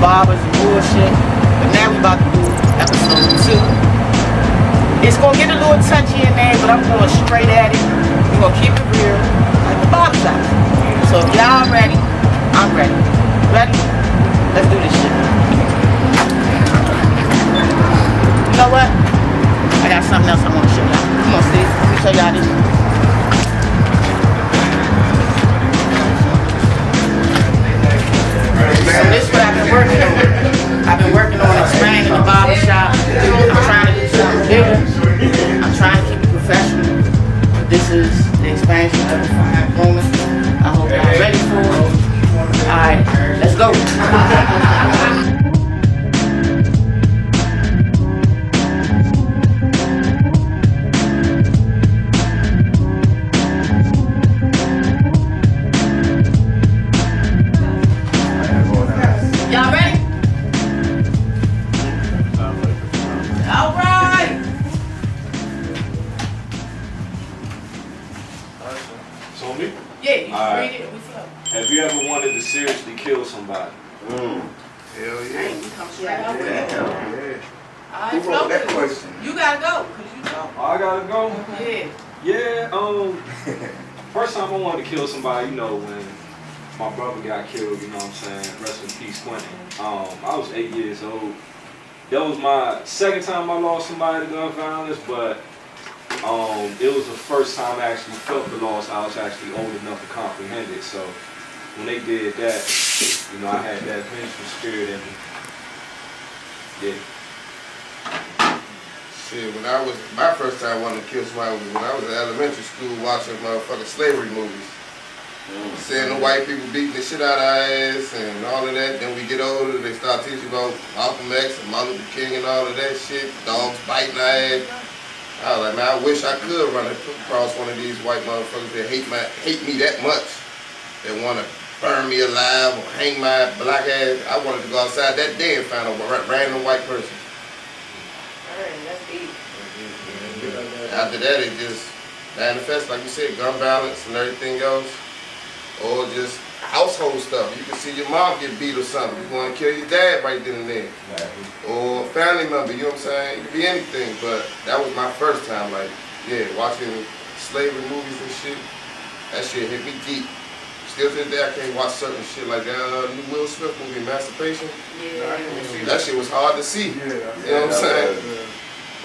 barbers and bullshit. But now we about to do episode 2. It's gonna get a little touchy in there, but I'm going straight at it. We're gonna keep it real, like the barber shop. So if y'all ready, I'm ready. Ready? Let's do this shit. You know what? I got something else I want to show y'all. Come on, Steve. Let me show y'all this. So this is what I've been working on. I've been working on expanding the barber shop. I'm trying to do something bigger. I'm trying to keep it professional. This is the expansion of the fine grooming. I hope y'all ready for it. Alright, let's go. Y'all ready? Alright. So me? Yeah, you Alright. read it. We flow. Have you ever wanted to seriously kill somebody? Hell yeah. You come straight out with it. Yeah. Alright, Who wrote that flow. question? You gotta go, cause you know. I gotta go. Yeah. Yeah. First time I wanted to kill somebody, you know, when my brother got killed. You know what I'm saying? Rest in peace, Quentin. I was 8 years old. That was my second time I lost somebody to gun violence, but it was the first time I actually felt the loss. I was actually old enough to comprehend it. So when they did that, you know, I had that vengeful spirit in me. Yeah. Shit, when I was, my first time wanting to kill somebody was when I was in elementary school watching motherfucking slavery movies. Seeing the white people beating the shit out of our ass and all of that. Then we get older, they start teaching about Malcolm X and Martin Luther King and all of that shit. Dogs biting our ass. I was like, man, I wish I could run across one of these white motherfuckers that hate me that much. That want to burn me alive or hang my black ass. I wanted to go outside that day and find a random white person. Alright, that's deep. After that, it just manifests, like you said, gun violence and everything else. Or just household stuff. You can see your mom get beat or something. You want to kill your dad right then and there. Or a family member, you know what I'm saying? It could be anything, but that was my first time, like, yeah, watching slavery movies and shit. That shit hit me deep. Still to this day, I can't watch certain shit like that new Will Smith movie, Emancipation. Yeah. That shit was hard to see. You know what I'm saying?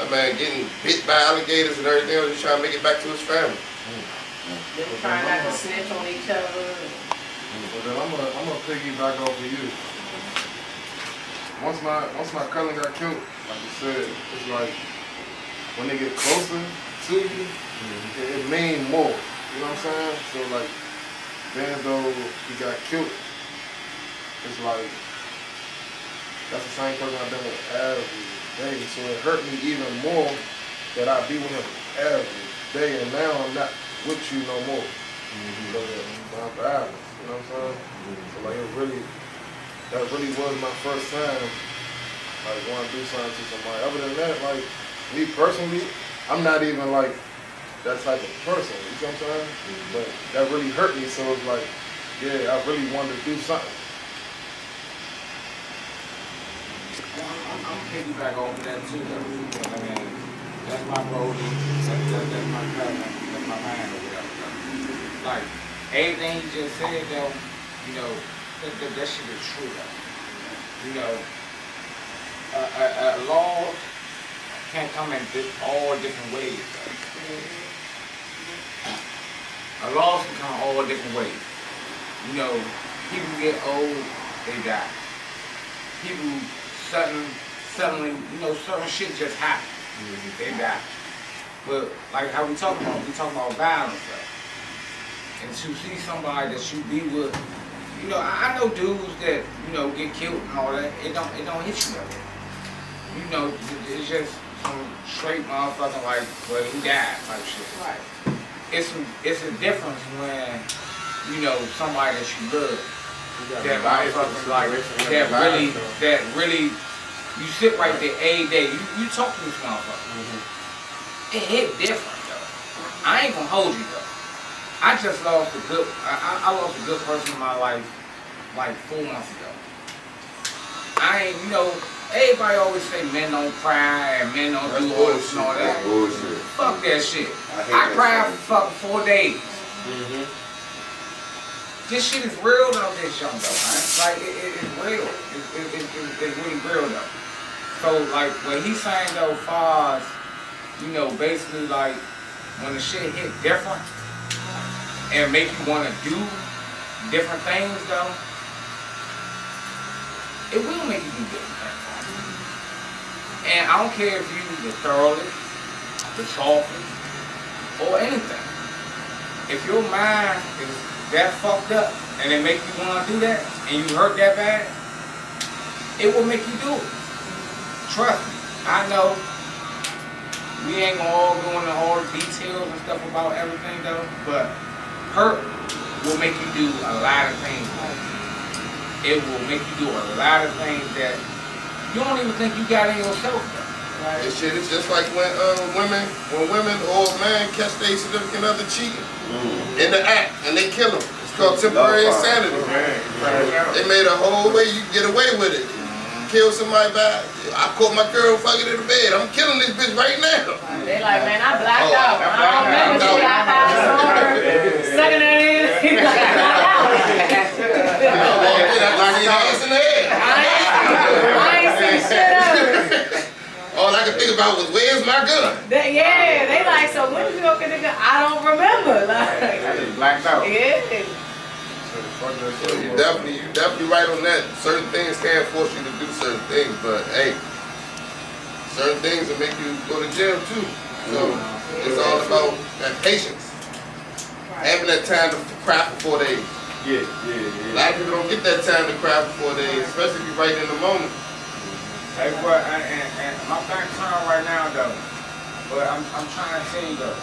That man getting bit by alligators and everything else, just trying to make it back to his family. They were trying not to snitch on each other. Well, then I'm gonna piggyback off of you. Once my cousin got killed, like you said, it's like when they get closer to you, it means more. You know what I'm saying? So like, then though he got killed, it's like that's the same person I've been with every day. So it hurt me even more that I be with him every day, and now I'm not with you no more because of my violence. You know what I'm saying? So like that really was my first time like want to do something to somebody. Other than that, like me personally, I'm not even like that type of person. You know what I'm saying? But that really hurt me. So it's like, yeah, I really wanted to do something. I'm piggyback over that too, though. I mean, that's my road. That's my cousin. That's my man or whatever. Like, everything you just said, though, you know, that shit is true, though. You know, a law can come in all different ways, though. A law can come all different ways. You know, people get old, they die. People suddenly, you know, certain shit just happen. They die. But like how we talk about violence, though. And to see somebody that you be with, you know, I know dudes that, you know, get killed and all that. It don't hit you that way. You know, it's just some straight motherfucking like, well, he died type shit. Right. It's a difference when, you know, somebody that you love, that motherfucking like, that really, you sit right there every day, you talk to this motherfucker. It hit different though. I ain't gonna hold you though. I just lost I lost a good person in my life like 4 months ago. I ain't, you know, everybody always say men don't cry and men don't do all this and all that. That's bullshit. Fuck that shit. I I cried for fucking 4 days. Mm-hmm. This shit is real though, this young though, man. Like, it's real. It's really real though. So, like, what he's saying though, far as, you know, basically like, when the shit hit different and make you want to do different things though, it will make you do different things. And I don't care if you the thoroughest, the softest, or anything. If your mind is that fucked up and it make you want to do that and you hurt that bad, it will make you do it. Trust me. I know we ain't gonna all go into all the details and stuff about everything though, but hurt will make you do a lot of things. It will make you do a lot of things that you don't even think you got in yourself though. Right? This shit is just like when women or man catch their significant other cheating in the act and they kill them. It's called temporary insanity. They made a whole way you can get away with it. Kill somebody by, I caught my girl fucking in the bed. I'm killing this bitch right now. They like, man, I blacked out. I don't remember shit. I saw her sucking her in. I ain't seen shit of it. All I could think about was, where's my gun? Yeah, they like, so when did you go get the gun? I don't remember. Like, I just blacked out. yeah. So you definitely right on that. Certain things can't force you to do certain things, but hey, certain things will make you go to jail too. So it's all about that patience. Having that time to cry for 4 days. Yeah. A lot of people don't get that time to cry for 4 days, especially if you're right in the moment. Hey, but and my back turned right now though. But I'm trying to tell you though.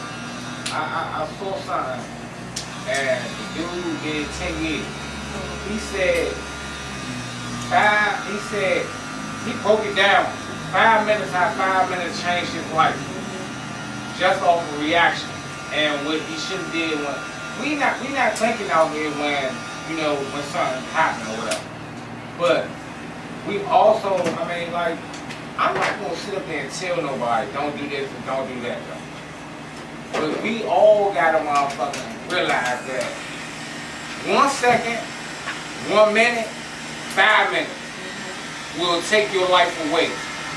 I saw something, and the dude did 10 years. He said he broke it down. 5 minutes, how 5 minutes changed his life, just off of reaction. And what he should have did when we not thinking out here when, you know, when something happened or whatever. But we also, I mean, like, I'm not gonna sit up there and tell nobody don't do this and don't do that though. But we all gotta motherfucking realize that 1 second, 1 minute, 5 minutes will take your life away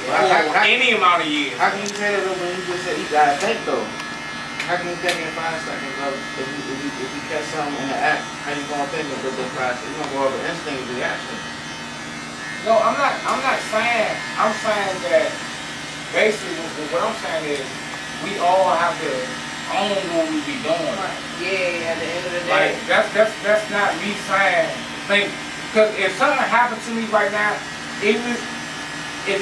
for any amount of years. How can you say that when you just said you gotta think though? How can you think in 5 seconds of if you catch something in the act, how you gonna think of the 5 seconds? You gonna go over instinct reaction. No, I'm not saying, I'm saying that basically what I'm saying is we all have to own what we be doing. Yeah, at the end of the day. Like that's not me saying think, because if something happened to me right now, if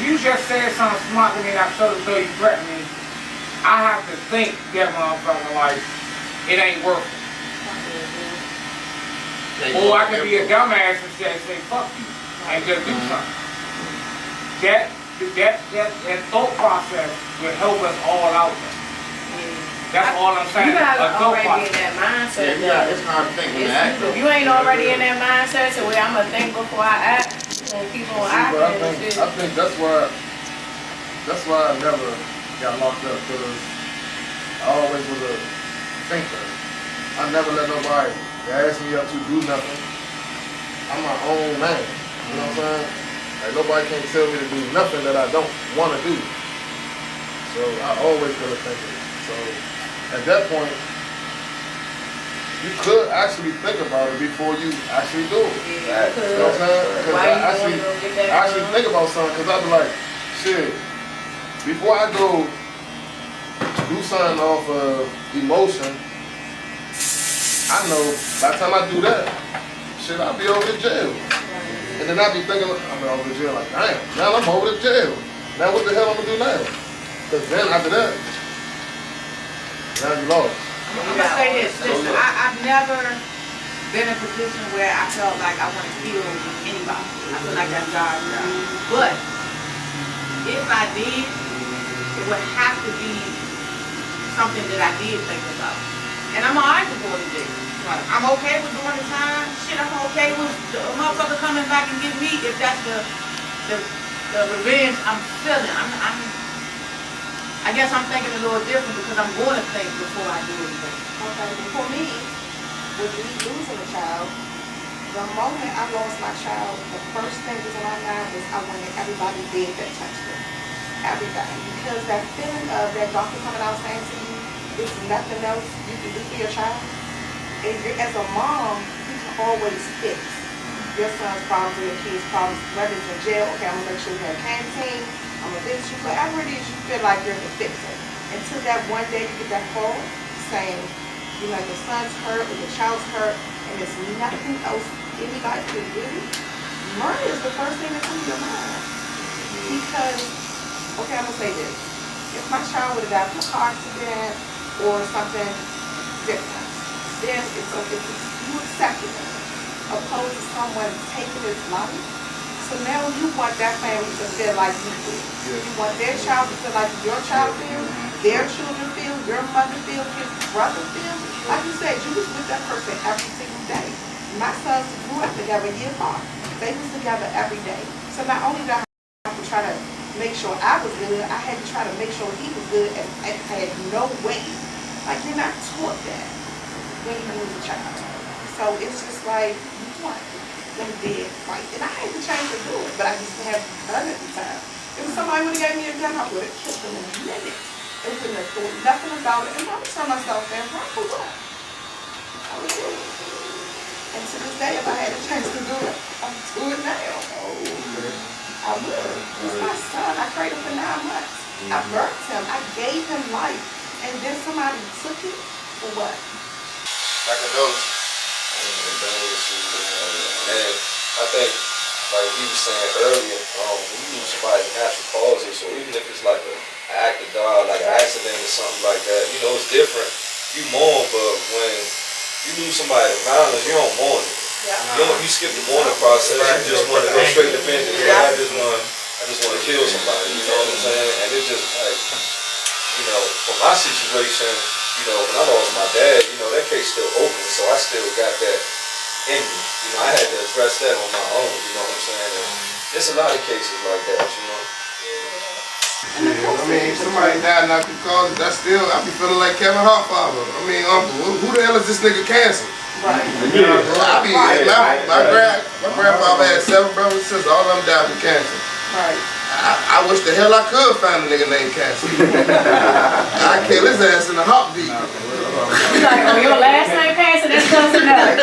you just said something smart to me and I showed it so you threatened me, I have to think that motherfucker like it ain't worth it. Or I could be a dumbass and say fuck you and just do something. That thought process will help us all out there. That's all I'm saying. You gotta A thought already be in process. that mindset. Yeah, it's hard to think in the act. If you ain't already in that mindset, so where I'm gonna think before I act, and keep on But acting. I think that's why I never got locked up, because I always was a thinker. I never let nobody ask me up to do nothing. I'm my own man. You know what I'm saying? Like nobody can tell me to do nothing that I don't want to do. So I always been a thinker. So at that point, you could actually think about it before you actually do it. Yeah, You know what I'm saying? Because I actually think about something, because I be like, shit, before I go do something off of emotion, I know by the time I do that, shit, I'll be over to jail. And then I'll be thinking, I'm over to jail, like, damn, now I'm over to jail. Now what the hell I'm gonna do now? Because then after that, now you lost. I'm gonna say this. Listen, I've never been in a position where I felt like I want to kill anybody. I feel like that's God's job. But if I did, it would have to be something that I did think about. And I'm alright with going to jail. I'm okay with doing the time. Shit, I'm okay with the motherfucker coming back and get me if that's the revenge I'm feeling. I guess I'm thinking a little different because I'm going to think before I do anything. Okay, for me, with me losing a child, the moment I lost my child, the first thing that was on my mind was I wanted everybody dead that touched me. Everybody. Because that feeling of that doctor coming out saying to you, there's nothing else you can do for your child. And as a mom, you can always fix your son's problems or your kid's problems, whether it's in jail, okay, I'm gonna make sure we have a canteen, I'm gonna visit you, whatever it is you feel like you're the fixer. Until that one day you get that call saying, you know, your son's hurt or your child's hurt, and there's nothing else anybody can do, murder is the first thing that comes to your mind. Because, okay, I'm gonna say this. If my child would have died from a car accident or something different, then you accept it, opposed to someone taking his life. So now you want that family to feel like you feel. You want their child to feel like your child feels, their children feel, your mother feels, his brother feels. Like you said, you was with that person every single day. My sons grew up together a year apart. They was together every day. So not only did I have to try to make sure I was good, I had to try to make sure he was good, and I had no way. Like, you're not taught that when you lose a child. So it's just like, you want them dead fight. And I had to change to do it, but I just didn't have done it at the time. If somebody would have gave me a gun, I would have killed them in a minute. They wouldn't have thought nothing about it. And I would tell myself, man, run for what? I would do it. And to this day, if I had a chance to do it, I would do it now. I would. He's my son. I prayed him for 9 months. I birthed him. I gave him life. And then somebody took it for what? My condolences. And I think, like he was saying earlier, when you lose somebody natural causes, so even if it's like an act of God, like an accident or something like that, you know, it's different. You mourn, but when you lose somebody to violence, you don't mourn it. You skip the mourning process. You just want to go straight to vengeance. Like, I just want to kill somebody. You know what I'm saying? And it's just like, you know, for my situation, you know, when I lost my dad, you know, that case still open, so I still got that in me. You know, I had to address that on my own, you know what I'm saying? And there's a lot of cases like that, you know. I mean, somebody died not because that's still, I be feeling like Kevin Hart father. I mean, uncle, who the hell is this nigga cancer? Right. My grandfather had 7 brothers and sisters, all of them died from cancer. Right. I wish the hell I could find a nigga named Cassie. I'd kill his ass in a heartbeat. Like, oh, your last name Cassie, that's close enough. I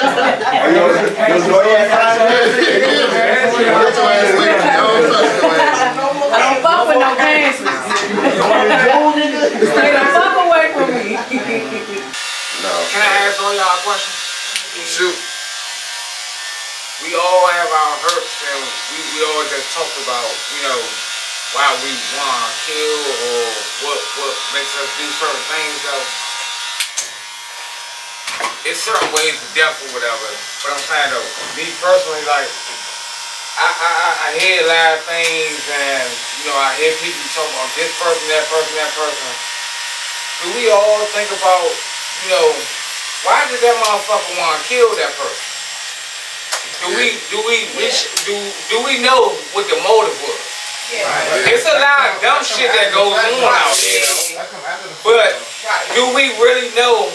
don't fuck with no cancers. Stay the fuck away from me. No. Can I ask all y'all a question? Shoot. We all have our hurts, and we all just talked about, you know, why we want to kill or what makes us do certain things, though. It's certain ways of death or whatever. But I'm saying, though, me personally, like, I hear a lot of things, and, you know, I hear people talk about this person, that person, that person. Do we all think about, you know, why did that motherfucker want to kill that person? Do we know what the motive was? Yeah. It's a lot of dumb shit that goes on out there. But do we really know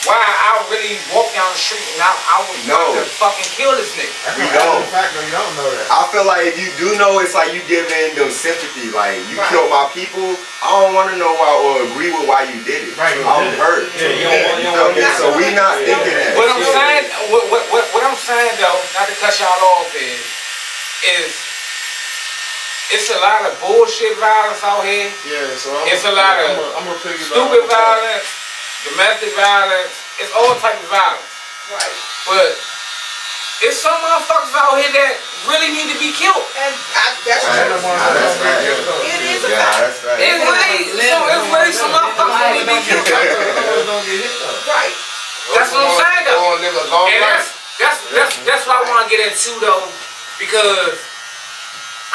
why I really walked down the street and I was about to fucking kill this nigga? You don't. You don't know that. I feel like if you do know, it's like you giving them sympathy. Like, you killed my people, I don't want to know why or agree with why you did it. Right. I'm hurt. So we not thinking that. What I'm saying, what I'm saying though, not to cut y'all off, is it's a lot of bullshit violence out here. Yeah, so it's a lot of stupid violence, domestic violence, it's all types of violence. Right. But it's some motherfuckers out here that really need to be killed. And that's true. It is a fact. It's really some motherfuckers that need to be killed. Right. That's what I'm saying though. And that's what I want to get into though, because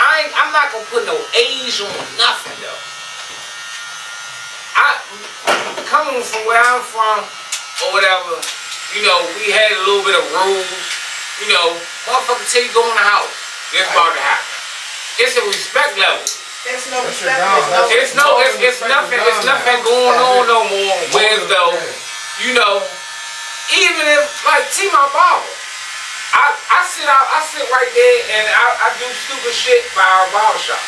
I'm not gonna put no age on nothing though. Coming from where I'm from or whatever, you know, we had a little bit of rules. You know, motherfucker tell you go in the house, this about to happen. it's a respect level. There's no That's respect. your dog. It's nothing going on no more. Whereas though, you know, even if like my barber, I sit right there and I do stupid shit by our barber shop.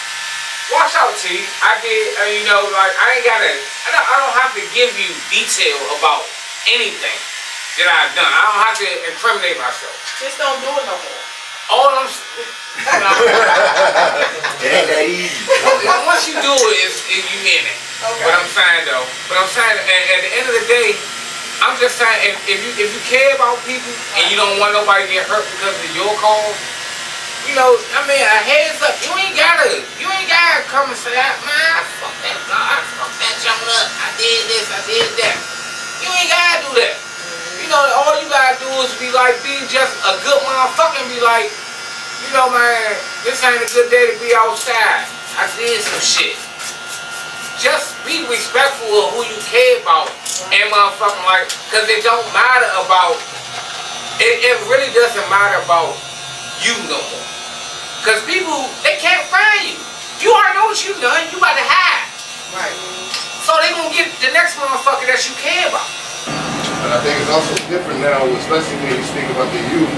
Watch out, T. I did, you know, like I don't have to give you detail about anything that I've done. I don't have to incriminate myself. Just don't do it no more. All I'm It ain't that easy. once you do it, you mean it. Okay. But I'm saying, at the end of the day, I'm just saying, if you care about people and you don't want nobody to get hurt because of your cause, you know, I mean, a heads up. You ain't gotta come and say, man, I fucked that guy, I fucked that junk up, I did this, I did that. You ain't gotta do that. You know, all you gotta do is be just a good motherfucker and be like, you know, man, this ain't a good day to be outside. I did some shit. Just be respectful of who you care about and motherfucking like, cause it don't matter about, it really doesn't matter about you no more. Cause people, they can't find you. You already know what you done, you about to hide. Right. So they gonna get the next motherfucker that you care about. But I think it's also different now, especially when you speak about the youth,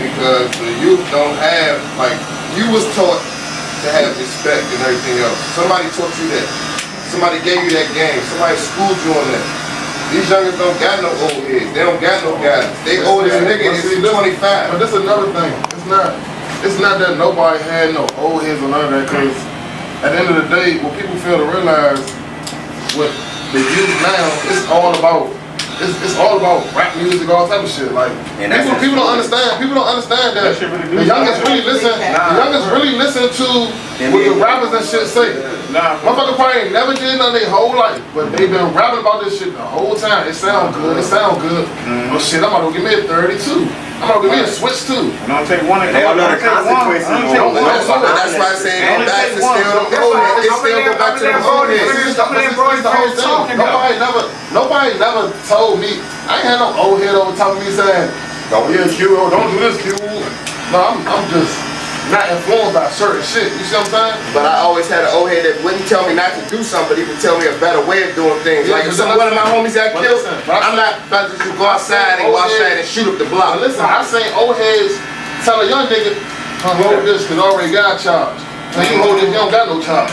because the youth don't have, like, you was taught to have respect and everything else. Somebody taught you that. Somebody gave you that game. Somebody schooled you on that. These youngers don't got no old heads. They don't got no guidance. They oldest nigga is 25. But this is another thing. It's not that nobody had no old heads or none of that, because at the end of the day, what people fail to realize with the youth now, it's all about rap music, all type of shit. Like, people don't understand. People don't understand that the youngest really listen. The youngest really listen to what the rappers and shit say. Motherfucker probably ain't never did nothing their whole life, but they been rapping about this shit the whole time. It sound good. Oh shit, I'm about to give me a 32. I'm gonna give me a switch too. And don't take one. They don't know the consequences. That's why I say go back to still the old head. It still go back to the old head. Nobody never told me. I ain't had no old head over top of me saying, don't do this, Q. No, I'm just not influenced by certain shit. You see what I'm saying? But I always had an old head that wouldn't tell me not to do something, but he would tell me a better way of doing things. Like if one of my homies got killed, I'm not about to just go outside and watch that and shoot up the block. Listen, I seen old heads tell a young nigga, hold this because I already got charged. Now you hold this, you don't got no charge.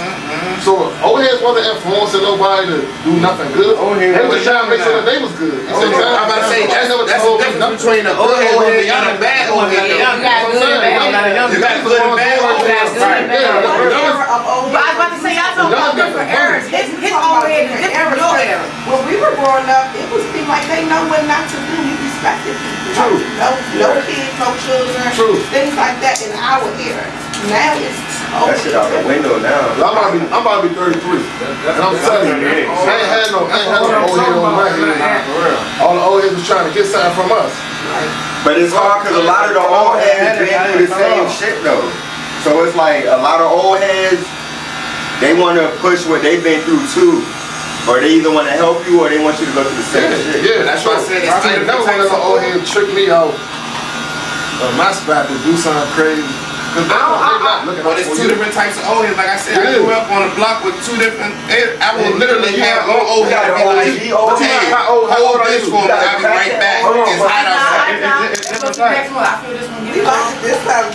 So old heads wasn't influencing nobody to do nothing good. They was trying to make sure that they was good. I'm about to say that's the difference between a good old head and a bad old head. You got good and bad. You got good and bad old heads. But I was about to say, y'all talking about different eras. His old head is different from your era. When we were growing up, it was things like they know what not to do. You respected people. True. No kids, no children. True. Things like that in our era. Now it's That shit out the window now. I'm about to be 33. And I'm telling you, I ain't had no old head on my head. All the old heads was trying to get something from us. But it's hard because a lot of the old heads been through the same shit though. So it's like a lot of old heads, they want to push what they've been through too. Or they either want to help you or they want you to go through the same shit. Yeah, that's why I said it's I never want to let an old head trick me out of my spot to do something crazy. But it's two different types of old heads. Like I said, I grew up on a block with two different. I will literally have one old head be like, "Hey, hold this for me. I'll be right back. It's hot outside." Next one, I feel this one. we like this time.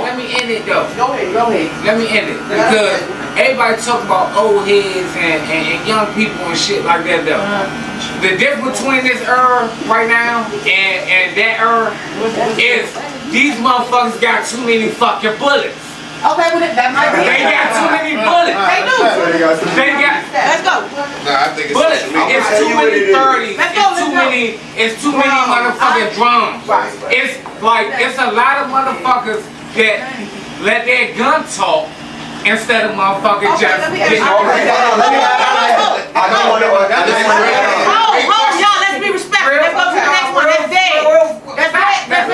Let me end it though. Go ahead. Let me end it. Because everybody talk about old heads and young people and shit like that though. The difference between this era right now and that era is these motherfuckers got too many fucking bullets. Okay, well, that might be. They got too many bullets. They do. Let's go. Nah, I think it's Bullets. It's too many 30s. It's too many motherfucking drums. It's like, it's a lot of motherfuckers that let their gun talk instead of motherfucking just getting over it. Y'all, let's be respectful. Let's go to the next one. That's dead. That's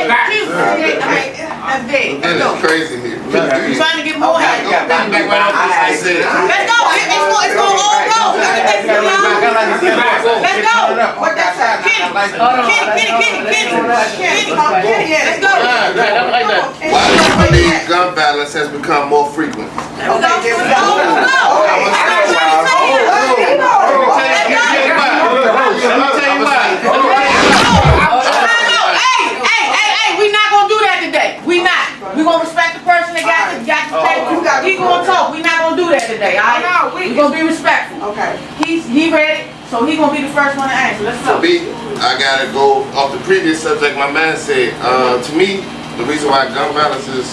dead. Then it's crazy here. You're trying to get more head. Let's go. It's going all go. Let's go. What that's that? Kenny. Let's go. Why violence has become more frequent. We not gonna do that today. We not. We gonna respect the person that got the paper. He gonna talk. We not gonna do that today. All right? We gonna be respectful. Okay. He ready, so he gonna be the first one to answer. Let's go. For me, I gotta go off the previous subject my man said. To me, the reason why gun violence has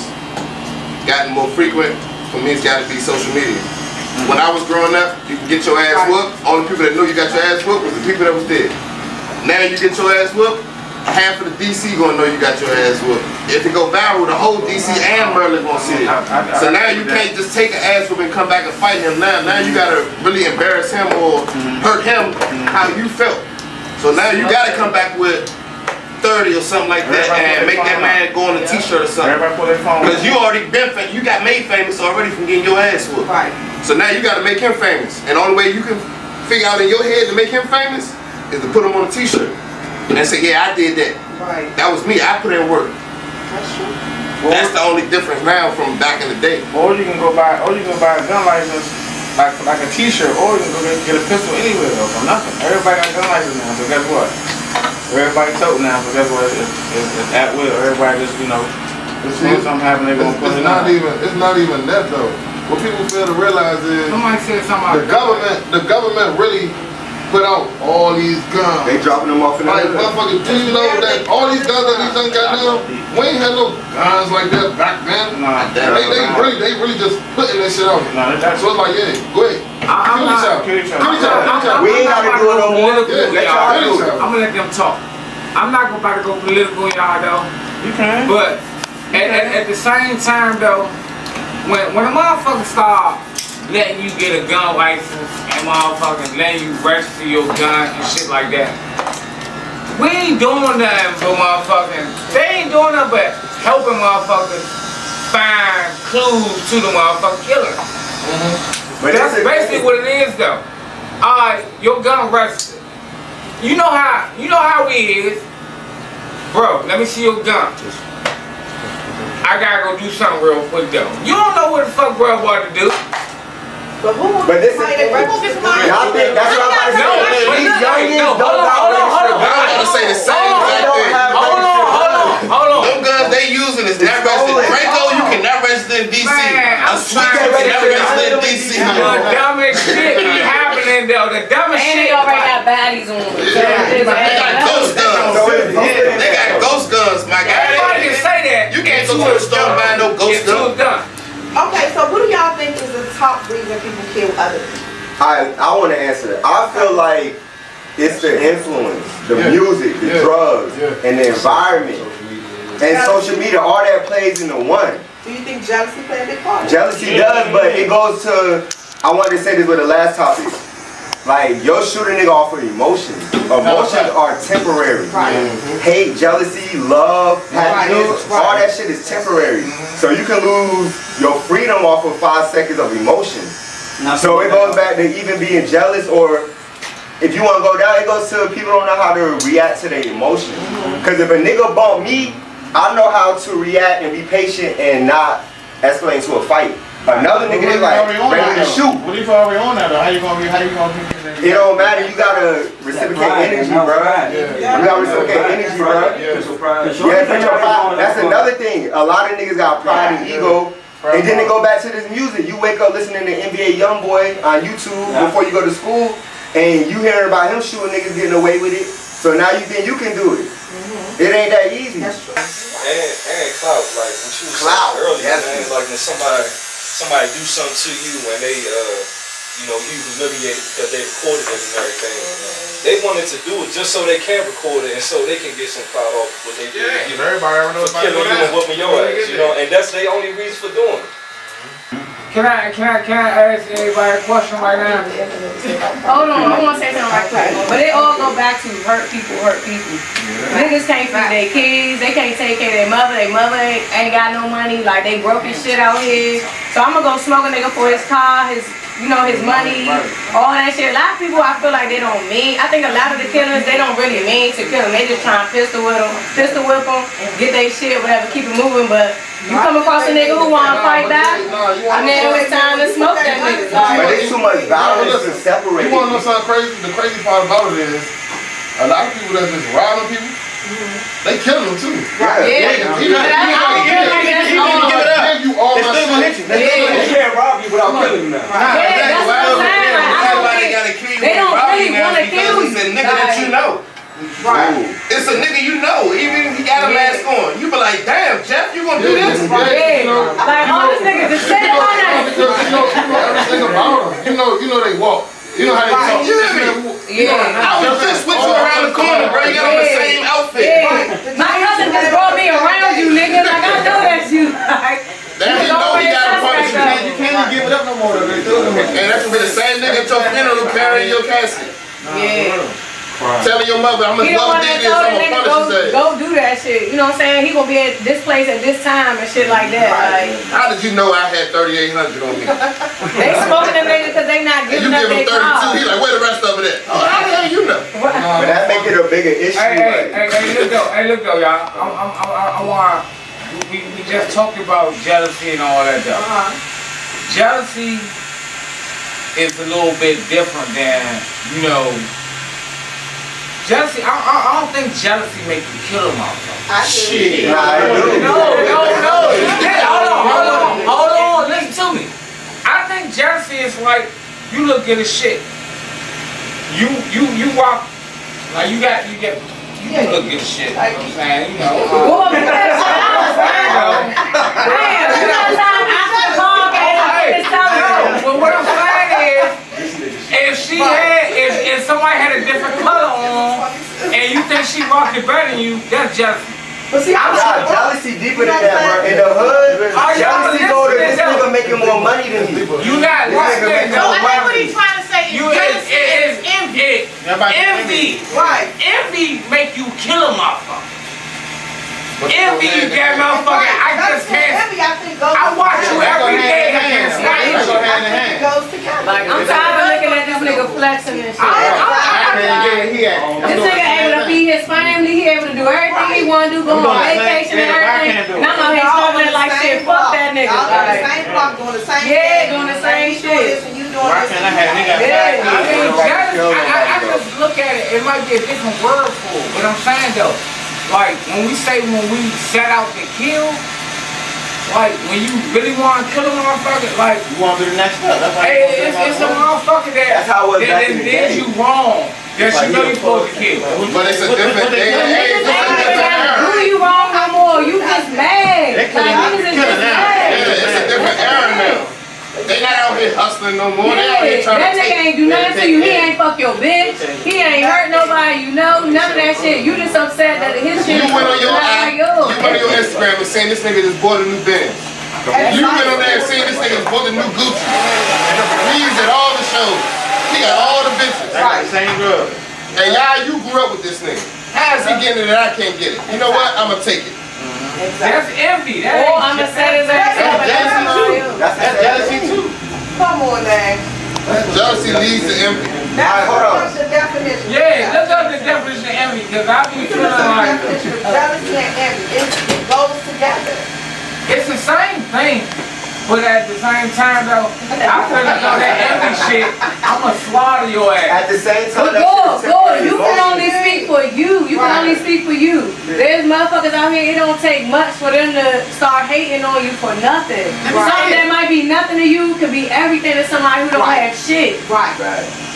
gotten more frequent, for me, it's gotta be social media. When I was growing up, you can get your ass whooped. Only people that knew you got your ass whooped was the people that was dead. Now you get your ass whooped, half of the DC gonna know you got your ass whooped. If it go viral, the whole DC and Maryland gonna see it. So now you can't just take an ass whoop and come back and fight him. Now you gotta really embarrass him or hurt him how you felt. So now you gotta come back with 30 or something like that and make that man go on a t-shirt or something. Because you already been famous, you got made famous already from getting your ass whooped. Right. So now you gotta make him famous. And the only way you can figure out in your head to make him famous is to put him on a t-shirt. And say, yeah, I did that. Right. That was me, I put in work. That's true. That's the only difference now from back in the day. Or you can go buy a gun license like a t-shirt, or you can go get a pistol anywhere though, for nothing. Everybody got a gun license now, so guess what? Everybody tote now, so guess what? It's at will. Everybody just, as soon as something happens, they're gonna put it on. It's not even that though. What people fail to realize is Somebody said something the government really put out all these guns. They dropping them off in the Like, hood. motherfucker, do you know that all these guns that these young got now, we ain't had no guns like that back then. Nah, They really just putting that shit out. Nah, that's So it's like, yeah, go ahead. Kill each other. We ain't gotta do it no more. Yeah, Let y'all do it. I'm gonna let them talk. I'm not gonna about to go political, y'all though. You can. But at the same time though, when a motherfucker start letting you get a gun license and motherfucking letting you register your gun and shit like that, we ain't doing nothing but motherfucking, they ain't doing nothing but helping motherfuckers find clues to the motherfucking killer. But That's basically what it is though. Alright, your gun registered. You know how we is. Bro, let me see your gun. I gotta go do something real quick though. You don't know what the fuck bro about to do. But this is, y'all think that's what I'm about to say. These youngins don't got registered I'm gonna say the same exact thing. Hold on. Them guns they using is not registered. Draco, you cannot register in DC. A switch, you cannot register in DC. The dumbest shit be happening though. The dumbest And shit. they already got baddies on. They got ghost guns. They got ghost guns, my guy. Everybody can say that. You can't go to the store and buy no ghost gun. Okay, so what do y'all think is the top reason people kill others? I want to answer that. I feel like it's the influence, the music, the drugs, and the environment. And social media, all that plays into one. Do you think jealousy plays a big part? Jealousy does, but it goes to, I wanted to say this with the last topic. Like, you'll shoot a nigga off of emotions. Emotions are temporary. Hate, jealousy, love, happiness, all that shit is temporary. So you can lose your freedom off of 5 seconds of emotion. So it goes back to even being jealous, or if you want to go down, it goes to people don't know how to react to their emotions. Because if a nigga bump me, I know how to react and be patient and not escalate to a fight. Another nigga is like ready to shoot. What if you already on that though? How you gonna be? It don't matter. You gotta reciprocate energy, bro. You gotta reciprocate energy, bro. Yeah, put your pride. That's another thing. A lot of niggas got pride and ego. And then they go back to this music. You wake up listening to NBA YoungBoy on YouTube before you go to school, and you hearing about him shooting niggas getting away with it. So now you think you can do it. It ain't that easy. That's true. And clout, like what you was saying earlier, man. Like when somebody do something to you and they you humiliated because they recorded it and everything. They wanted to do it just so they can record it and so they can get some clout off what they did. Everybody ever knows for killing you and whooping your ass, and that's their only reason for doing it. Can I ask anybody a question right now? Hold on, I want to say something right quick. But it all go back to hurt people. Niggas can't feed their kids, they can't take care of their mother ain't got no money, like they broke his shit out here. So I'm gonna go smoke a nigga for his car, his money, all that shit. A lot of people, I feel like they don't mean, I think a lot of the killers, they don't really mean to kill them. They just try to pistol whip them, get their shit, whatever, keep it moving. But You come across a nigga who wanna fight back, and then it's time to smoke that nigga. But it's too much violence to separate. You wanna know something crazy? The crazy part about it is, a lot of people that's just robbing people, they kill them too. Yeah. You all my shit. They can't rob you without killing you now. Yeah, that's what I'm saying. Like, I don't Everybody think gotta kill you they don't and rob really you now wanna because kill it's a you. nigga that you know. Right. It's a nigga you know, even if he got a mask on. You be like, damn, Jeff, you gonna do this? Yeah. Like, all this nigga just said my name. Because you know everything about them. You know they walk. You know how they talk. You hear me? Yeah. I was just with you around the corner, bro. You got on the same outfit. Yeah. My cousin just brought me around you, nigga. Like, I know that's you. Like, Damn, you know he got a punish you. You can't even give it up no more. And that could be the same nigga at your funeral carrying your casket. yeah. Telling your mother, I'm He gonna don't love want did to this, tell I'm the gonna nigga punish his ass. go do that shit. You know what I'm saying? He gonna be at this place at this time and shit like that. Like, How did you know I had 3,800 on me? they smoking the nigga because they not And you giving up give him their 32, car. he like, where the rest of it at? Oh, how the hell you know? But that make it a bigger issue. Hey, look though, y'all. I want. We just talked about jealousy and all that stuff. Jealousy is a little bit different than, you know. Jealousy. I don't think jealousy makes you kill a motherfucker. Shit. No. Hold on. Listen to me. I think jealousy is like you look at a shit. You walk like you look at shit. You know what I'm saying? You know. Boy, put that shit out, man. Damn, you got time after the podcast. But what I'm saying is, if somebody had a different color on, and you think she rocked it better than you, that's jealousy. But see, jealousy deeper than that, bro. In the hood, jealousy go to this nigga making more money than me. You not listening. So I think what he's trying to say is jealousy is envy. Envy. Right. Envy make you kill a motherfucker. Envy, you that motherfucker. I just can't. I watch you every day. I can't stand you. It goes together. Like, I'm tired of looking at this nigga flexing and shit. This nigga able to feed his family, he able to do everything he want to do, go on vacation and everything. And I'm out here struggling like shit, fuck that nigga. Y'all doing the same block, doing the same thing. Yeah, doing the same shit. And you doing this. I just look at it, it might be a different word for it. But I'm saying though, like when we set out to kill, like when you really want to kill a motherfucker, like You want to do the next step. That's why hey, it's a motherfucker That's how it was back in the did day. you wrong. That you know you supposed to kill. But it's a different day and age. Niggas ain't even gotta do you wrong no more. You just mad. Like, niggas is just mad. Yeah, it's a different era now. They not out here hustling no more. They out here trying That to nigga ain't do nothing to you. He ain't fuck your bitch. He ain't hurt nobody. You know none of that shit. You just upset that his shit You is went on your not app, like you yours. went on your Instagram and saying this nigga just bought a new Benz. You went on there and saying this nigga just bought a new Gucci. And he's at all the shows. He got all the bitches. Right. Same girl. And y'all, you grew up with this nigga. How is he getting it that I can't get it? You know what? I'ma take it. That's envy. Or I'ma set his ass up. That's jealousy too. Come on, man. Jealousy leads to envy. That's the definition. Yeah, look up the definition of envy, because I be Look feeling up the like definition of jealousy and envy. It goes together. it's the same thing, but at the same time though, I feel like all that envy shit, I'ma slaughter your ass. At the same time, But go, you can only speak for you. You can only speak for you. There's motherfuckers out here, it don't take much for them to start hating on you for nothing. Something that might be nothing to you could be everything to somebody who don't have shit. Right.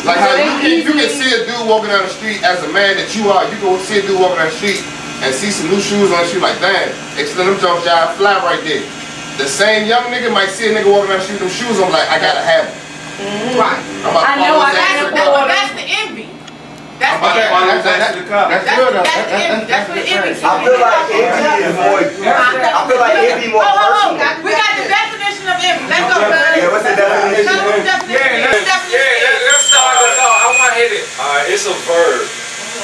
Like how you can see a dude walking down the street as a man that you are. You can see a dude walking down the street and see some new shoes on his shoe like, damn, extend them jump job fly right there. The same young nigga might see a nigga walking down the street with them shoes on like, I gotta have them. Right. I know I gotta afford them. That's the envy. That's I'm about to follow his ass to the car. That's good though. the envy. That's what envy is. I feel like envy is more. I feel like envy more personal. We got the definition of envy. Let's go, Yeah, what's the definition? Tell us the definition. Let's start this off. I wanna hit it. Alright, it's a verb.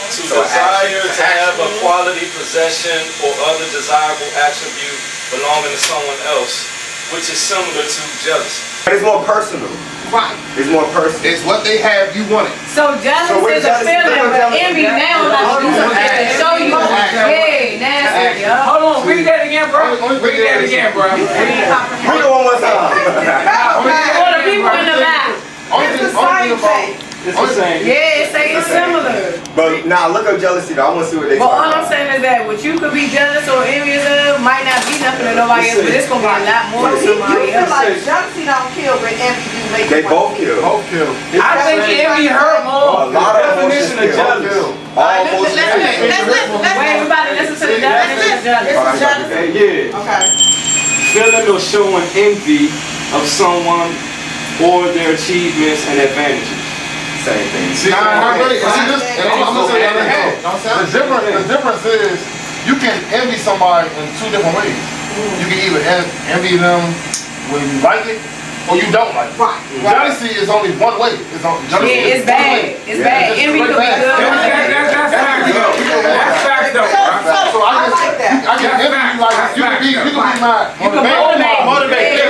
To desire to have a quality, possession, or other desirable attribute belonging to someone else, which is similar to jealousy. But it's more personal. Right. It's more personal. It's what they have you want it. So jealous is a feeling, but envy now like you can show you. Yeah, nasty. Hold on, read that again, bro. Read that again, bro. Read it one more time. For the people in the back. It's the same thing. It's the same. Yeah, say it's similar. But now look up jealousy though. I want to see what they But all I'm talking about. saying is that what you could be jealous or envious of might not be nothing to nobody else, but it's gonna be a lot more to You somebody feel else. like jealousy don't kill, but envy do make They you both want kill. Both kill. I think envy hurt A more. lot of Definition emotions of kill. jealous. All emotions Wait, everybody listen to the definition of jealous. Yeah. Okay. Feeling or showing envy of someone or their achievements and advantages. Same thing. See, I'm gonna say that the difference is you can envy somebody in two different ways. You can either envy them when you like it or you don't like it. Right. Jealousy is only one way. Yeah, it's bad. It's bad. Envy could be good. That's facts though. That's facts though. So I like that. can envy you like you can be my You can motivate.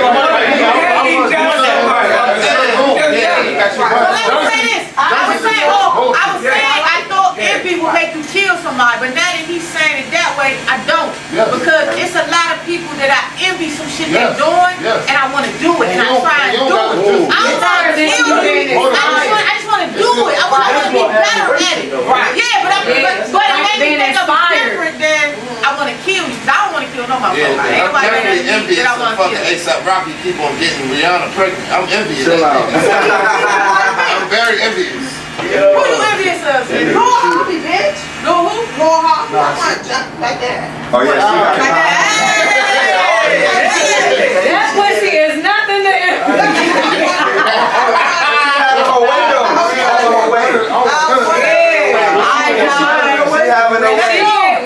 I thought envy would make you kill somebody, but now that he's saying it that way, I don't. Yes. Because it's a lot of people that I envy some shit they're Yes. doing, Yes. and I want to do it, and I try and You do don't it. gotta I'm trying to kill you. I just want to do it. I want to be better at it. Right. Yeah, but it makes me Being think I'm inspired. different than I want to kill you. 'Cause I don't want to kill no Yeah, motherfucker. I'm Everybody definitely that envious I of want to fucking kill. ASAP Rocky keep on getting Rihanna pregnant. I'm envious. Chill out. I'm very envious. Who you envious of? Lord Harvey, bitch. No, who? Lord Harvey. I want to jump like that. Oh yeah, she got That pussy is nothing to envy.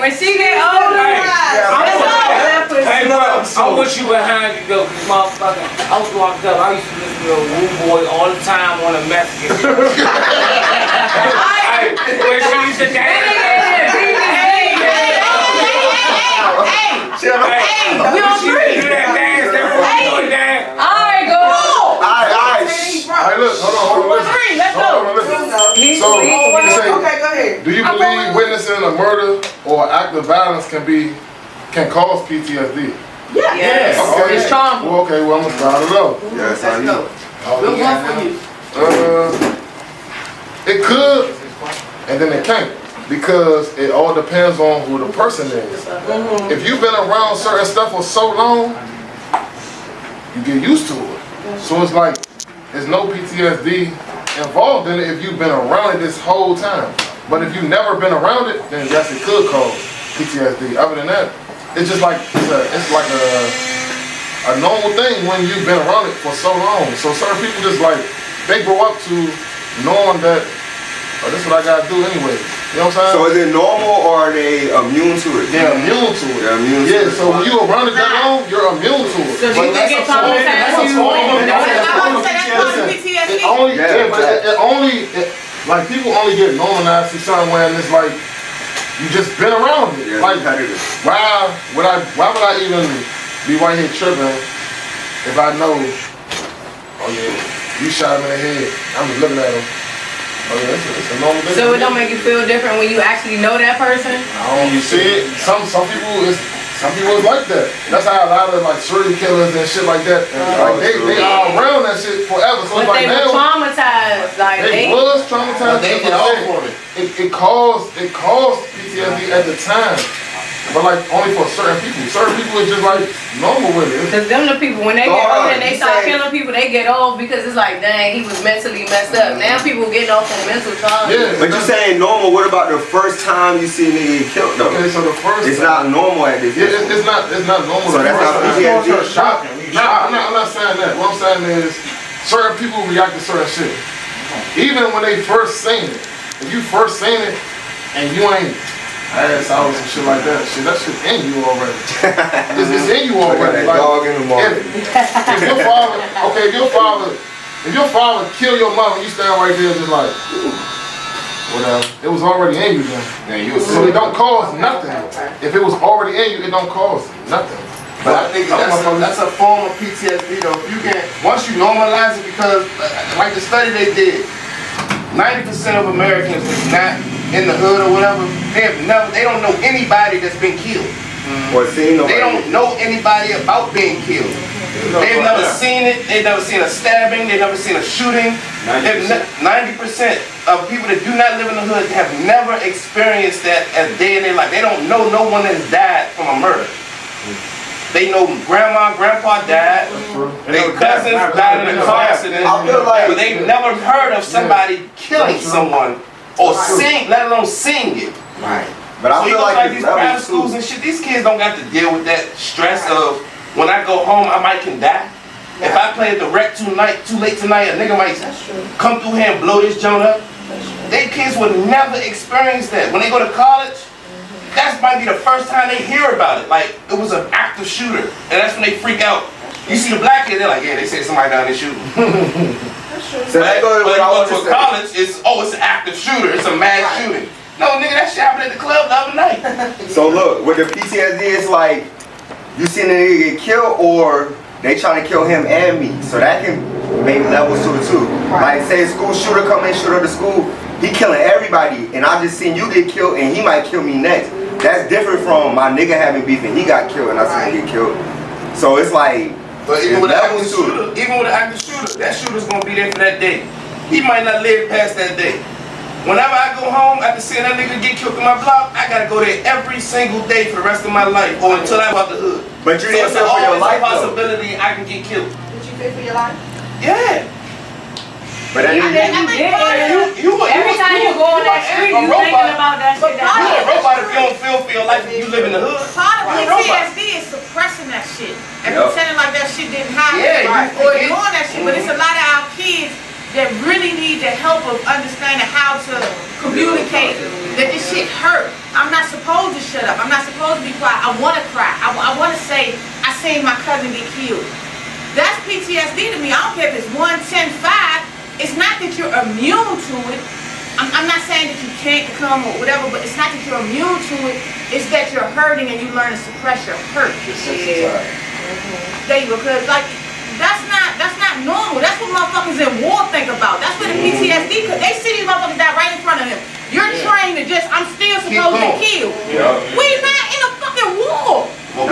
When she get older, Hey, bro, I wish you behind you though, cause motherfucker, I was locked up. I used to listen to Rude Boy all the time on a Mexican. Hey, where she used to dance. We on three. Do that dance, that Rude Boy dance. alright, go. Alright, look, hold on, listen. Three, let's go. He's So, sweet. you say, Okay, go ahead. do you believe witnessing a murder or act of violence can cause PTSD? Yes. Okay. It's trauma. Well, okay, well I'm gonna start it up. Yes, I know. We'll one for you. It could, and then it can't, because it all depends on who the person is. If you've been around certain stuff for so long, you get used to it. So it's like there's no PTSD involved in it if you've been around it this whole time. But if you've never been around it, then yes, it could cause PTSD. Other than that, it's just like it's like a normal thing when you've been around it for so long. So certain people just like they grow up to knowing that this is what I gotta do anyway. You know what I'm saying? So is it normal or are they immune to it? They're immune to it. They're immune to Yeah, it. so when you around it that long, you're immune to it. So do you think it traumatized you? It only, like people only get normalized to something when it's like you just been around it. Yeah, Like competitive. why would I even be right here tripping if I know, oh yeah, you shot him in the head. I'm just looking at him. Oh yeah, it's a normal thing. So it don't make you feel different when you actually know that person? You see it. Some people is like that. That's how a lot of like serial killers and shit like that. Like they are around that shit forever. So But it's like they were now traumatized. Like they was traumatized. They get off on it. It caused PTSD at the time. But like only for certain people. Certain people is just like normal with it. Cause them the people when they get older and they start killing people, they get off because it's like, dang, he was mentally messed up. Now people getting off on mental trauma. Yeah. But you saying normal, what about the first time you see a nigga get killed though? Okay, so the first It's not normal at this Yeah, point. it's not normal. So that's not PTSD? Shocking. I'm not saying that. What I'm saying is certain people react to certain shit. Even when they first seen it. If you first seen it and you ain't ass out or some shit like that shit in you already. It's in you already. Like, dog in the morning. If your father kill your mother, you stand right there just like, whatever. It was already in you then. Yeah, So it don't cause nothing. If it was already in you, it don't cause nothing. But I think that's a form of PTSD though. If you can, once you normalize it, because like the study they did, 90% of Americans that's not in the hood or whatever, they don't know anybody that's been killed. Or seen nobody. They don't know anybody about being killed. They've never seen it. They've never seen a stabbing. They've never seen a shooting. 90% of people that do not live in the hood have never experienced that a day in their life. They don't know no one that's died from a murder. They know grandma, grandpa died. Their cousins died in a car accident. But they've never heard of somebody killing someone or seeing, let alone seeing it. Right. But I So feel like these private schools and shit, these kids don't got to deal with that stress of when I go home, I might can die. If I play at the rec too late tonight, a nigga might come through here and blow this joint up. They kids would never experience that. When they go to college, that might be the first time they hear about it. Like, it was an active shooter. And that's when they freak out. You see the black kids, they're like, yeah, they said somebody down there shooting. So that goes when you go to college, it's an active shooter. It's a mass shooting. No, nigga, that shit happened at the club the other night. So look, with the PTSD, it's like, you seen a nigga get killed or they trying to kill him and me. So that can make levels to it too. Like say a school shooter come in, shoot up the school, he killing everybody and I just seen you get killed and he might kill me next. That's different from my nigga having beef and he got killed and I seen him get killed. So it's like, but even with an active shooter, that shooter's gonna be there for that day. He might not live past that day. Whenever I go home after seeing that nigga get killed in my block, I gotta go there every single day for the rest of my life or until I'm out the hood. But you didn't feel for your life though. There's a possibility I can get killed. Did you fear for your life? Yeah. But every time you go on that street, you thinking about that shit. You a robot if you don't feel for your life and you live in the hood. Part of PTSD is suppressing that shit and pretending like that shit didn't happen. Or ignoring that shit. But it's a lot of our kids that really need the help of understanding how to communicate that this shit hurt. I'm not supposed to shut up. I'm not supposed to be quiet. I want to cry. I want to say, I seen my cousin get killed. That's PTSD to me. I don't care if it's 1, 10, 5. It's not that you're immune to it. I'm not saying that you can't come or whatever, but it's not that you're immune to it. It's that you're hurting and you learn to suppress your hurt. There you go, because like, that's not normal. That's what motherfuckers in war think about. That's what the PTSD, because they see these motherfuckers die right in front of him. You're trained to just, I'm still supposed to kill. We not in a fucking war. But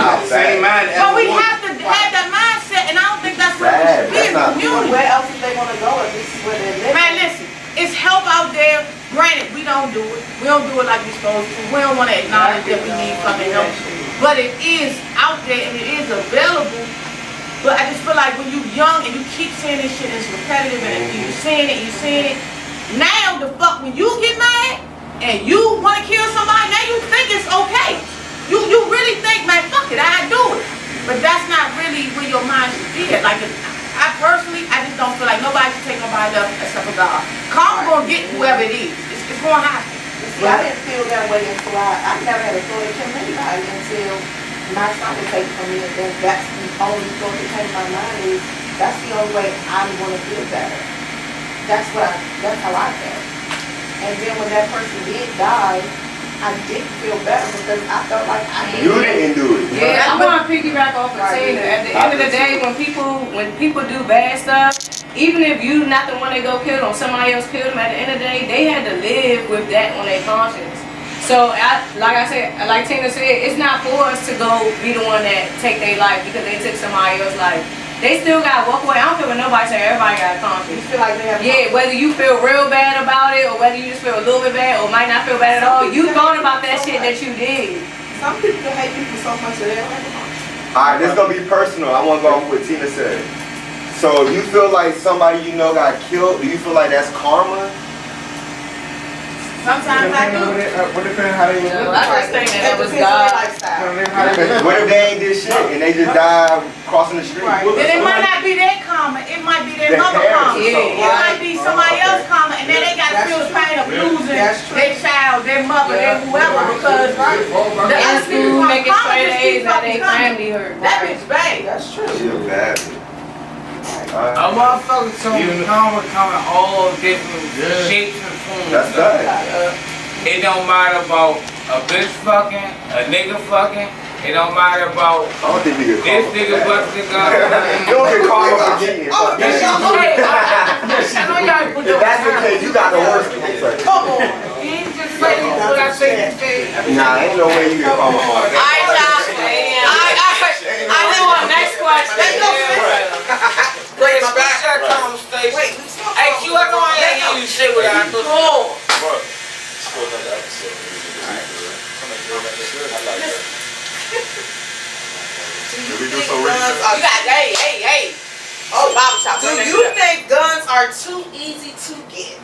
we have to have that mindset, and I don't think that's what we should be in the community. Where else is they gonna go if this is where they're living? Man, listen, it's help out there. Granted, we don't do it. We don't do it like we're supposed to. We don't want to acknowledge that we need fucking help. But it is out there and it is available. But I just feel like when you're young and you keep seeing this shit and it's repetitive and you're seeing it, now the fuck when you get mad and you want to kill somebody, now you think it's okay. You really think, man, fuck it, I do it. But that's not really where your mind should be at. Like, I personally, I just don't feel like nobody should take nobody up except for God. Karma gonna get whoever it is. It's gonna happen. See, I didn't feel that way until I never had a thought to kill anybody until my son was taken from me, and then that's the only thought that came to my mind is that's the only way I'm gonna feel better. That's how I felt. And then when that person did die, I did feel better because I felt like I didn't. You didn't do it. Yeah, I want to piggyback off of Tina. At the end of the day, when people do bad stuff, even if you not the one that go killed or somebody else killed them, at the end of the day, they had to live with that on their conscience. So, like Tina said, it's not for us to go be the one that take their life because they took somebody else's life. They still got to walk away. I don't care what nobody say. Everybody got a conscience. You feel like they have whether you feel real bad about it or whether you just feel a little bit bad or might not feel bad at all, you thought about that shit that you did. Some people hate people so much that they don't have a conscience. Alright, this is gonna be personal. I wanna go off what Tina said. So you feel like somebody you know got killed, do you feel like that's karma? Sometimes I do. What depends how they live? I just think that was God. What if they ain't did shit and they just died crossing the street? Then it might not be their karma, it might be their mother karma. It might be somebody else's karma, and then they gotta feel the pain of losing their child, their mother, their whoever, because the other people from karma just keep fucking coming. That bitch bad. That's true. She a bad bitch. A motherfucker told me karma come in all different shapes and forms. That's right. It don't matter about a bitch fucking, a nigga fucking, It don't matter about I don't think you get this nigga busting gun. You don't get karma for getting it. Oh, Fuck that. Hey, I know y'all put If that's the case, you got the worst case right Come on. He ain't just saying what I say you say. there. Nah, ain't no way you get karma for that. Alright, y'all. I live on next question. Let's go, Bring it back. Come on stage. Wait, we talking Hey, Q, I know I ain't hear you say what I thought. Bro, it's for another episode. I like that. Do you we do think some guns research? are You got, hey. Oh, barbershop. do you think guns are too easy to get?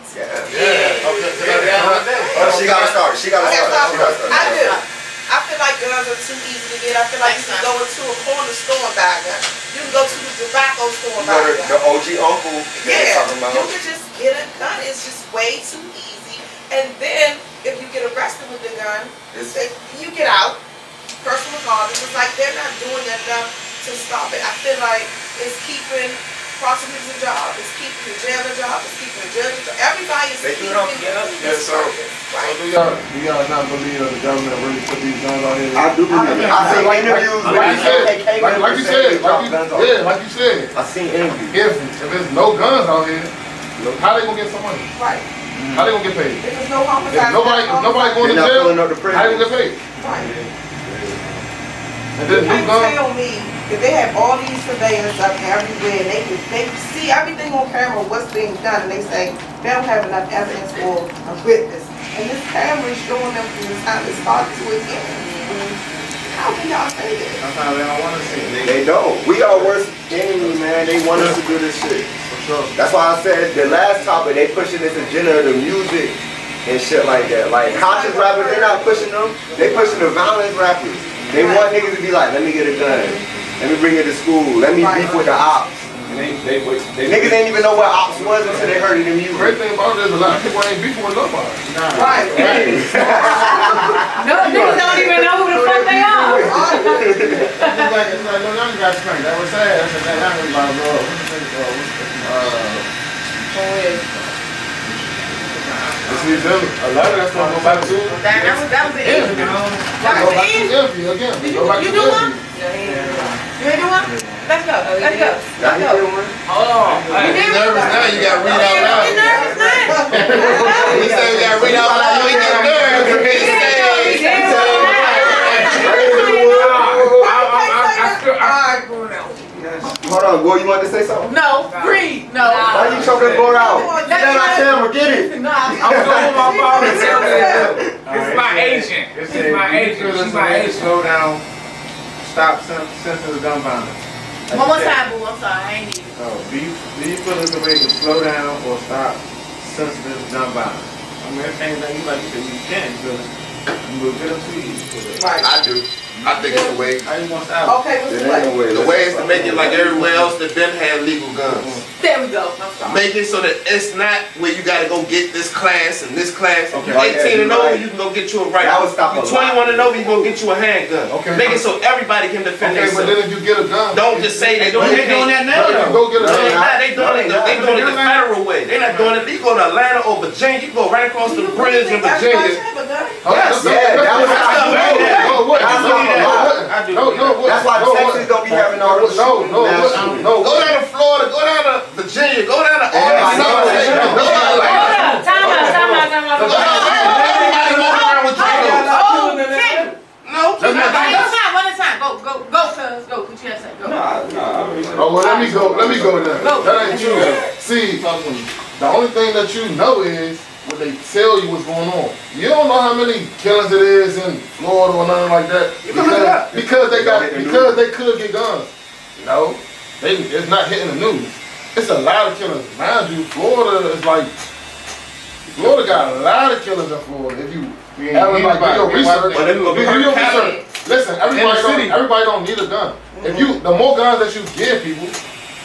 Oh, she gotta start. She gotta start. I do. I feel like guns are too easy to get. I feel like you can go into a corner store and buy a gun. You can go to the tobacco store and buy a gun. The OG uncle that they Yeah, talking about. you can just get a gun. It's just way too easy. And then if you get arrested with the gun, you get out. Personal charges. It's like they're not doing enough to stop it. I feel like it's keeping prosecutors a job. It's keeping the jail a job. It's keeping the judge a job. Everybody is keeping Yeah, so right. do y'all not believe that the government really put these guns out here? I do believe it. I seen interviews with Like you said, like you said, I seen interviews. if there's no guns out here, how they gonna get some money? Right. How they gonna get paid? If there's no homicide, If nobody going to They're not jail, filling up the how they gonna get paid? right. And You then new can't guns. tell me that they have all these surveillance up everywhere and they see everything on camera, what's being done, and they say they don't have enough evidence for a witness. And this camera is showing them from the time it started to its end. How can y'all say that? Sometimes they don't want to see it. They don't. We are worse enemy, man. They want us to do this shit. For sure. That's why I said the last topic, they pushing this agenda of the music and shit like that. Like conscious rappers, they're not pushing them. They pushing the violent rappers. They want niggas to be like, let me get a gun. Let me bring it to school. Let me beef with the ops. Niggas ain't even know what ops was until they heard it in The music. great thing about it is a lot of people ain't beefing with nobody. Right. No, niggas don't even know who the fuck they are. It's like no young guys crank. That was sad. That's that young was like, bro. See, them, a lot of that stuff go back to That was the end. go back to envy again. Go back to You do one? envy. You ain't do one? Let's go. Let's go. Now you get one? Hold on. You did one? Nervous now, you gotta read out loud. You nervous now? He said we gotta read out loud. You ain't got nerves. Hold on, boy, you want to say something? No, breathe. No. Why you choking the board out? Get on our camera, get it. No. I'm going with my barber. This is my agent. This is my agent. She's my agent. Slow down. Stop senseless gun violence. One more time, boo. I'm sorry. I ain't need No, do you feel it's a way to slow down or stop senseless gun violence? I mean, everything that you like you said you can, because you will get them too easy. Right. I do. I think it's a way. How you gonna stop? Okay, what's There the ain't no way? way. The way is to make it like everywhere else that been had legal guns. There we go. I'm sorry. Make it so that it's not where you gotta go get this class and this class. Okay. 18 and Right. over, you can go get you a That rifle. would stop a You lot. 21 and over, you can go get you a handgun. Okay. Make it so everybody can defend Okay, but themselves. then if you get a gun, Don't just say they doing They doing that now. You go get a No, gun. they not. They doing it. They doing it the federal way. They not doing it. You go to Atlanta or Virginia. You go right across the bridge in Everybody Virginia. should have a gun. Yes, Yeah, that was That's why Texas don't be having all those shootings. No. Go down to Florida. Go down to Virginia. Go down to Arkansas. Hold up. Time out. Everybody walking around with Dragos. Oh, Kendrick. No. One at a time. Go, cuz. Go. What you have to say? Go. Oh well, let me go then. Go. That ain't true. See, the only thing that you know is what they tell you what's going on. You don't know how many killings it is in Florida or nothing like that. Because they could get guns. No, it's not hitting the news. It's a lot of killings. Mind you, Florida is like Florida got a lot of killings in Florida. If you ever like do your research, listen, everybody don't need a gun. If you, the more guns that you give people,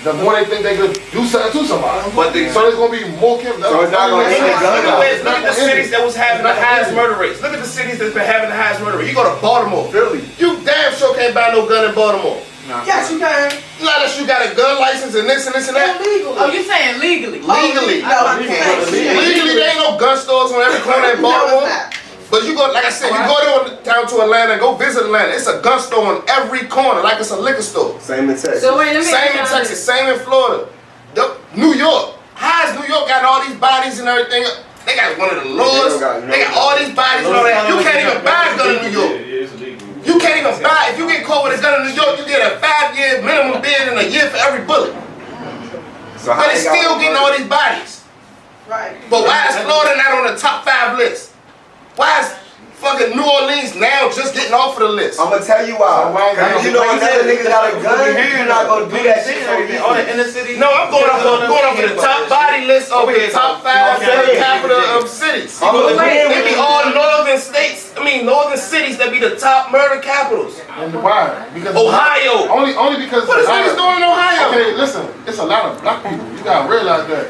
the more they think they could do something to somebody. So there's gonna be more killings. So it's not gonna end the gun out. Look at the cities that was having the highest murder rates. Look at the cities that's been having the highest murder rate. You go to Baltimore, Philly. you damn sure can't buy no gun in Baltimore. Yes, you can. Not unless you got a gun license and this and this and that. Illegally. Oh, you saying legally? Legally. No, you can't. Legally, there ain't no gun stores on every corner in No, Baltimore. it's not. But you go, like I said, you go down to Atlanta, go visit Atlanta. It's a gun store on every corner, like it's a liquor store. Same in Texas. So wait, let me Same in Texas, same in Florida. New York. HAZE, New York got all these bodies and everything. They got one of the laws. They got all these bodies and all that. You can't even buy a gun in New York. You can't even buy. If you get caught with a gun in New York, you get a 5-year minimum bid and a year for every bullet. So but it's still getting all these bodies. Right. But why is Florida not on the top 5 list? Why is fucking New Orleans now just getting off of the list? I'm gonna tell you why. Cause you know another nigga got a gun, you're not gonna do that shit so easy. On the inner city. No, I'm going off of the top body list of the top 5 capital of cities. They be all northern states. I mean, northern cities that be the top murder capitals. And why? Because Ohio. Only because. What is niggas doing in Ohio? Okay, listen. It's a lot of black people. You gotta realize that.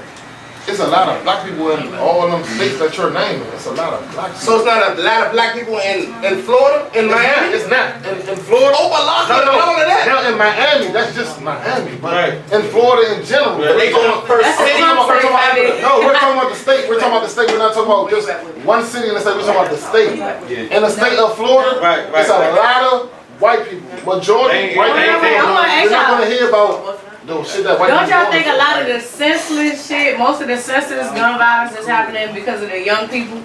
It's a lot of black people in all them states that you're naming. It's a lot of black people. So it's not a lot of black people in Florida, in Miami? It's not. In Florida. Oh, but none of that. Now in Miami, that's just Miami. But in Florida in general. They going per city, per capita. No, we're talking about the state. We're talking about the state. We're not talking about just one city in the state. We're talking about the state. In the state of Florida, it's a lot of white people. Majority white people. You're not going to hear about those shit that white people. Don't y'all think a lot of the senseless shit, most of the senseless gun violence is happening because of the young people?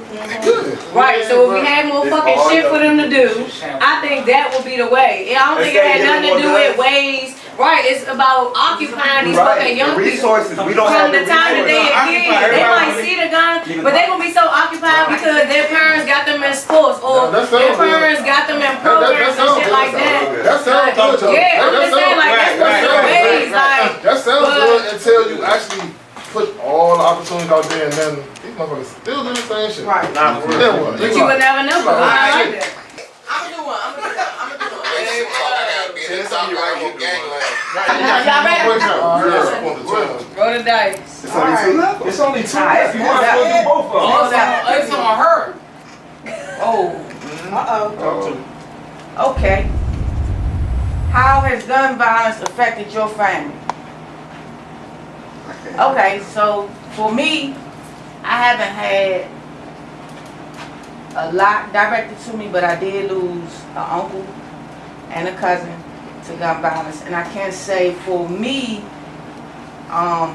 Right, so if we had more fucking shit for them to do, I think that would be the way. I don't think it had nothing to do with ways. Right, it's about occupying these fucking young people. We don't have From the time that they a kid, they might see the gun, but they gonna be so occupied because their parents got them in sports or their parents got them in programs and shit like that. That sounds good, though. Yeah, I'm just saying, like, that's one of the ways, like. That sounds good until you actually put all the opportunities out there and then these motherfuckers still do the same shit. Right. Nah, for real. But you would never know. I like that. I'm gonna do one. Y'all ready? Roll the dice. It's only 2 left. It's only 2 left. You might as well do both of them. It's on her. Uh-oh. Okay. How has gun violence affected your family? Okay, so for me, I haven't had a lot directed to me, but I did lose an uncle and a cousin to gun violence. And I can say for me, I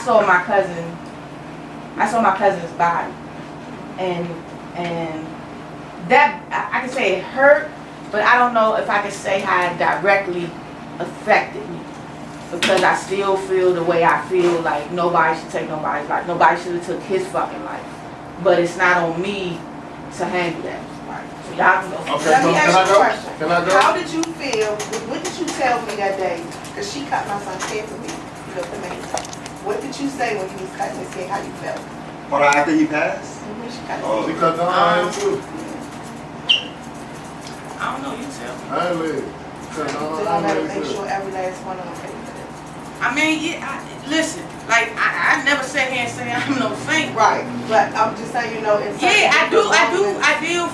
saw my cousin's body, and that I can say it hurt, but I don't know if I can say how it directly affected me, because I still feel the way I feel, like nobody should take nobody's life. Nobody should have took his fucking life, but it's not on me to handle that. So y'all can go. Okay, Let me ask you a question. Can I go? How did you feel? What did you tell me that day? Because she cut my son's hair for me. You know, for me. What did you say when he was cutting his hair? How you felt? Hold on, after he passed? She cut his Oh. hair. She cut down mine too. I don't know, you tell me. I ain't live. Cut So down I gotta mine make too. sure every last one of them pay for this. I mean, listen, like I never sat here and say I'm no saint. Right, but I'm just saying, you know, in certain Yeah, I do moments-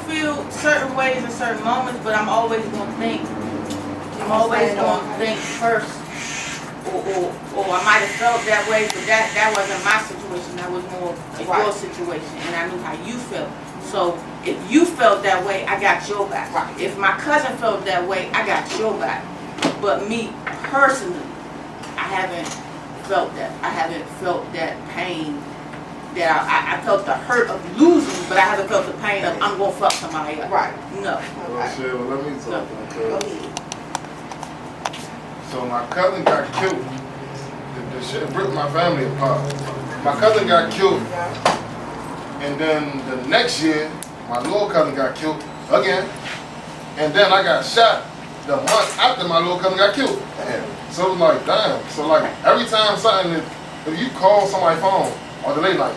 feel certain ways in certain moments, but I'm always gonna think. I'm always gonna think first, or I might have felt that way, but that wasn't my situation. That was more your situation, and I knew how you felt. So if you felt that way, I got your back. Right. If my cousin felt that way, I got your back. But me personally, I haven't felt that. I haven't felt that pain. That I felt the hurt of losing, but I haven't felt the pain of I'm gonna fuck somebody up. Right. No. Well, shit, well, let me talk. Go Okay. ahead. So my cousin got killed. The shit ripped my family apart. My cousin got killed, and then the next year, my little cousin got killed again, and then I got shot the month after my little cousin got killed. So it was like, damn. So like every time something, if you call somebody's phone or the late night,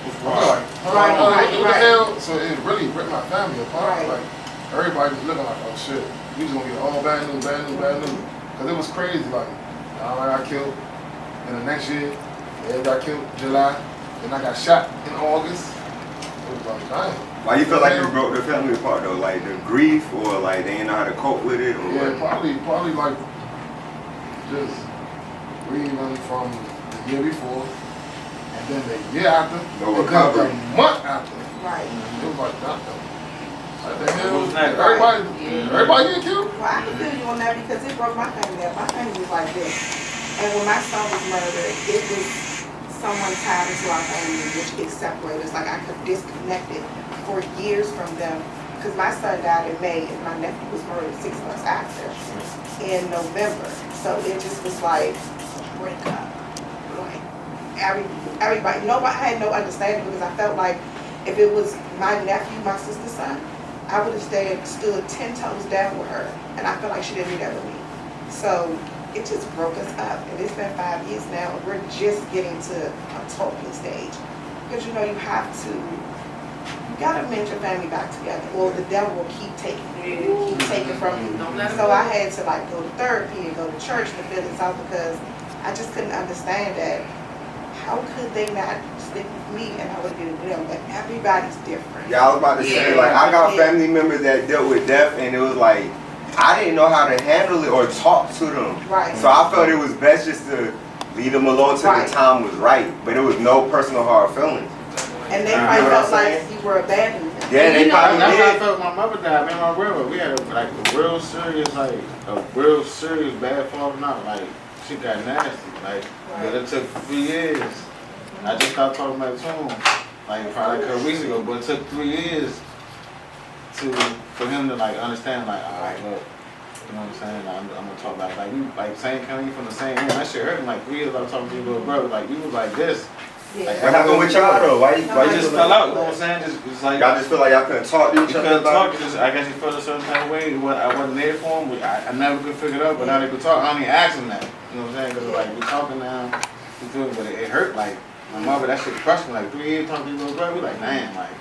I'm like, what the hell? So it really ripped my family apart. Right. Like everybody was looking like, oh shit, we just gonna get all bad news, bad news, bad news. Cause it was crazy. Like I got killed, and the next year, Ed got killed July, and I got shot in August. It was like, damn. Why you feel like you broke the family apart though? Like the grief, or like they didn't know how to cope with it, or Yeah, what? probably like just grieving from the year before, And then the year after, No it comes the recovery. month after. Right. It was like that though. Like the hell, Who's next? everybody get killed? Well, I can feel you on that because it broke my family up. My family was like this. And when my son was murdered, it was someone tied into our family, which it separated us. Like I could disconnect it for years from them. Because my son died in May and my nephew was murdered 6 months after in November. So it just was like, break up. Like everybody, nobody, I had no understanding because I felt like if it was my nephew, my sister's son, I would have stood 10 toes down with her, and I feel like she didn't do that with me. So it just broke us up, and it's been 5 years now, and we're just getting to a talking stage. Because you know, you gotta mend your family back together, or the devil will keep taking from you. So I had to like go to therapy and go to church to feel this out because I just couldn't understand that. How could they not stick with me and I would have did it with them? But everybody's different. Yeah, I was about to say, like, I got family members that dealt with death, and it was like, I didn't know how to handle it or talk to them. Right. So I felt it was best just to leave them alone till the time was right. But it was no personal hard feelings. And they probably felt like you were abandoning them. Yeah, they probably That's how I did. felt when my mother died. Me and my brother, we had a real serious bad falling out. Like, she got nasty. Like, but it took 3 years. I just stopped talking about it to him. Like, probably a couple weeks ago. But it took 3 years for him to, like, understand, like, all right, look. You know what I'm saying? I'm gonna talk about it. Like, we, like, same coming from the same room. That shit hurt him. Like, 3 years I was talking to your little brother. Like, we was like this. Yeah. What happened with y'all though? Why you just fell out, you know what I'm saying? Just like, y'all just feel like y'all couldn't talk to each you other couldn't about talk, just, I guess you felt a certain kind of way. I wasn't there for him. I never could figure it out, but now they could talk. I don't even ask him that. You know what I'm saying? Because like, we're talking now, we do it, but it hurt. Like, my mother, that shit crushed me. Like, 3 years talking to your little brother, we like, damn, like,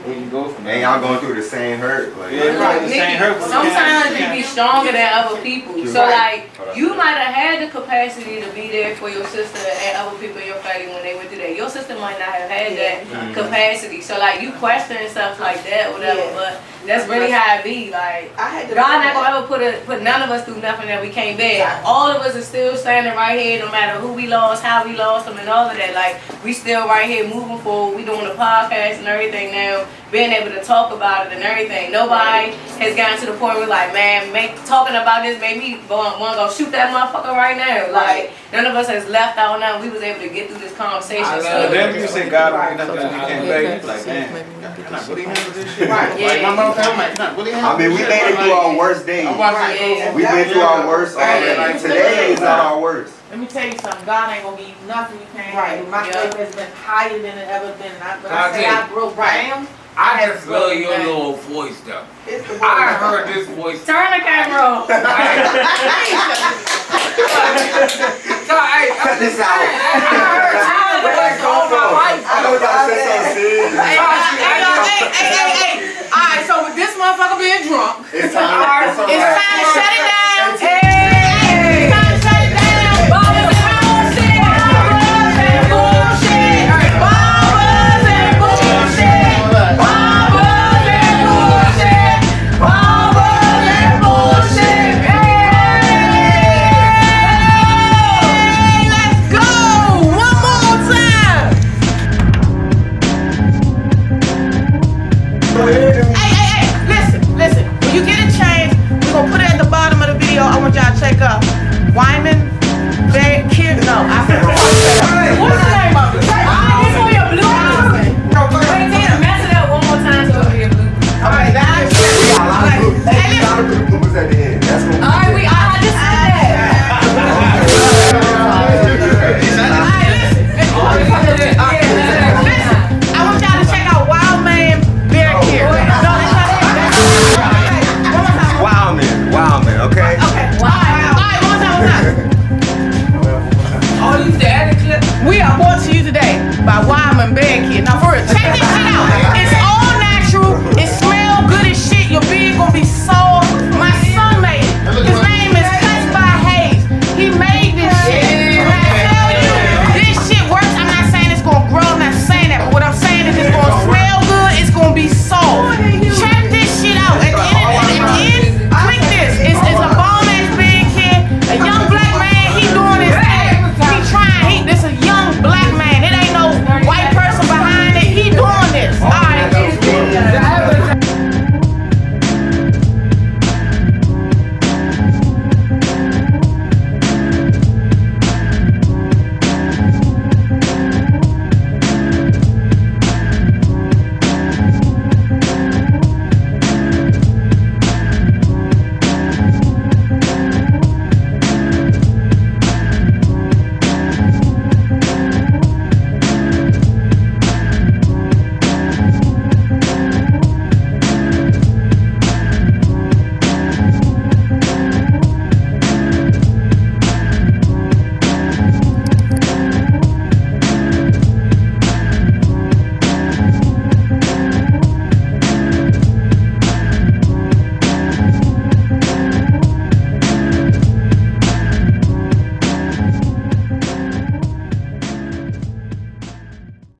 where you go from there? And y'all going through the same hurt. Like, Yeah, right, the same hurt. Sometimes you be stronger than other people. So like, you might have had the capacity to be there for your sister and other people in your family when they went through that. Your sister might not have had that capacity. So like, you question stuff like that, whatever. But that's really how it be. Like, God not gonna ever put none of us through nothing that we can't bear. All of us are still standing right here, no matter who we lost, how we lost them, and all of that. Like, we still right here moving forward. We doing the podcast and everything now, being able to talk about it and everything. Nobody has gotten to the point where like, man, talking about this made me want to go shoot that motherfucker right now. Like, none of us has left out now. We was able to get through this conversation. So then you say God don't nothing that you can't beg. You like, man, you're not really handle this shit. Right. Like, my mother, I'm like, not really I mean, we made it through our worst days. We've been through our worst already. Like, today is not our worst. Let me tell you something. God ain't gonna give you nothing you can't handle. My Yeah. faith has been higher than it ever been. When I I say tell I broke down, I just love your little voice though. It's the I heard this voice. Turn the camera on. So, hey, Cut this out. I heard voice all my life. I know y'all said something serious. hey. Alright, so with this motherfucker being drunk, It's time. it's time to shut it down. Hey. It's time to shut it down. Barbers and bullshit. Barbers and bullshit. Barbers and bullshit. Barbers and bullshit. Barbers and bullshit. Hey, let's go. One more time. Hey, listen. When you get a change, we're gonna put it at the bottom of the video. I want y'all to check out Wyman, Bear, Kid. No, I said what's the name of it? It's on your blue. Wait, Tina, mess it up one more time so it'll be a blue. Alright, that's We got a lot of bloopers at the end. That's what we Alright, we all just said I want y'all to check out Wild Man, Bear, Kid. Wow, man, okay? Okay. Alright, one more time.